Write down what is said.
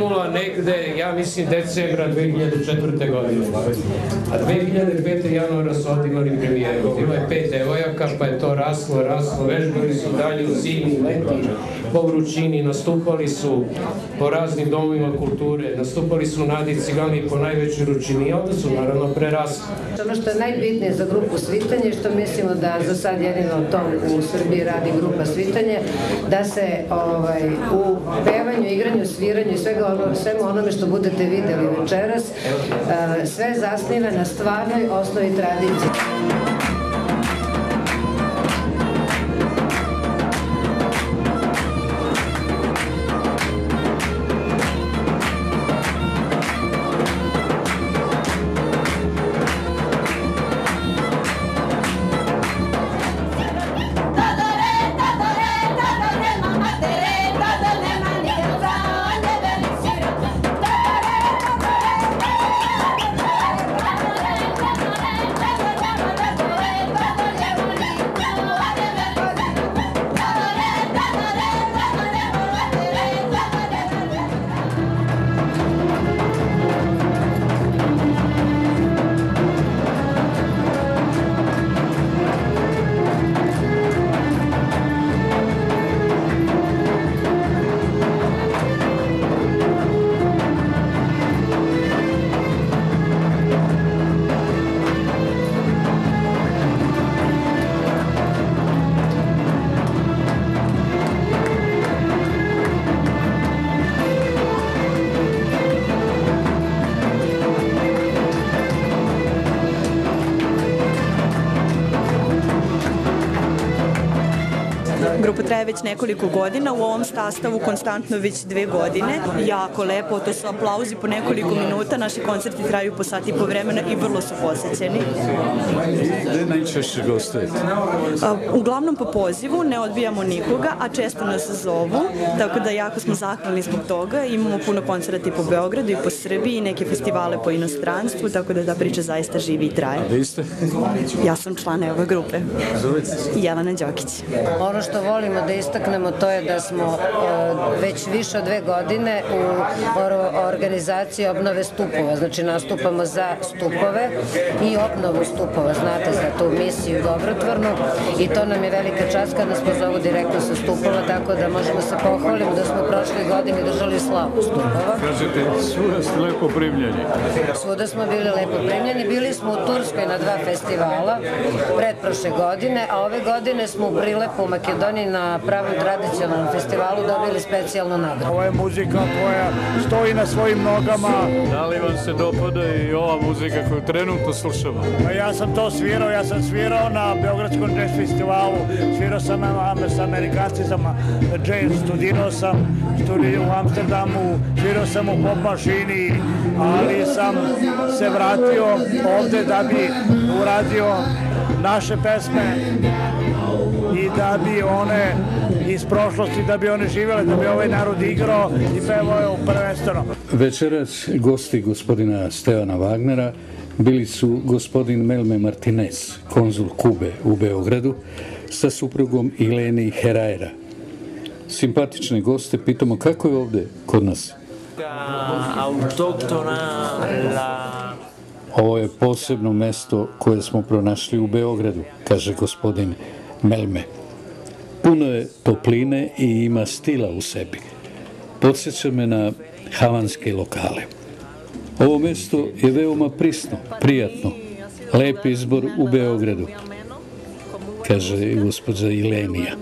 krenula negde, ja mislim, decembra 2004. godine. A 2005. januara su ovdje imali premijeru. Bilo je 5 devojaka, pa je to raslo, vežbali su dalje u zimi, leti, po vrućini, nastupali su po raznim domovima kulture, nastupali su Nadi Cigani po najvećoj vrućini i onda su naravno prerasli. Ono što je najbitnije za grupu Svitanje, što mislimo da za sad jedino to u Srbiji radi grupa Svitanje, da se u pevanju, igranju, sviranju i svemu onome što budete videli večeras, sve zasniva na stvarnoj osnovi tradicije. Grupa traje već nekoliko godina, u ovom sastavu konstantno već 2 godine. Jako lepo, to su aplauzi po nekoliko minuta, naši koncerti traju po sat i po vremena i vrlo su posećeni. Gde najčešće gostujete? Uglavnom po pozivu, ne odbijamo nikoga, a često nas zovu, tako da jako smo zahvalni zbog toga. Imamo puno koncerta i po Beogradu i po Srbiji, neke festivale po inostranstvu, tako da ta priča zaista živi i traje. A vi ste? Ja sam član ove grupe. Zovete se? Jelena Đokić. Ono što volimo da istaknemo to je da smo već više od 2 godine u organizaciji obnove stupova, znači nastupamo za stupove i obnovu stupova, znate, za tu misiju dobrotvornu i to nam je velika čast kad nas pozovu direktno sa stupova, tako da možemo se pohvaliti da smo prošle godine držali slavu stupova. Kažete, svuda ste lepo primljeni. Svuda smo bili lepo primljeni, bili smo u Turskoj na 2 festivala pretprošle godine, a ove godine smo u Prilepu u Makedoniji na pravom tradicionalnom festivalu dobili specijalnu nagradu. Ovo je muzika koja stoji na svojim nogama. Da li vam se dopada i ova muzika koju trenutno slušamo? Ja sam to svirao, ja sam svirao na Beogradskom jazz festivalu, svirao sam sa Amerikancima jazz, studirao sam u Amsterdamu, svirao sam u pop mašini, ali sam se vratio ovde da bi uradio naše pesme i da bi one iz prošlosti, da bi one živjele, da bi ovaj narod igrao i pevao prvenstveno. Večeras gosti gospodina Stevana Wagnera bili su gospodin Melme Martinez, konzul Kube u Beogradu, sa suprugom Ileni Heraera. Simpatične goste pitamo kako je ovde kod nas. Ovo je posebno mesto koje smo pronašli u Beogradu, kaže gospodin Melme. Puno je topline i ima stila u sebi. Podsjeća me na havanske lokale. Ovo mesto je veoma prisno, prijatno, lep izbor u Beogradu, kaže gospođa Ilenija.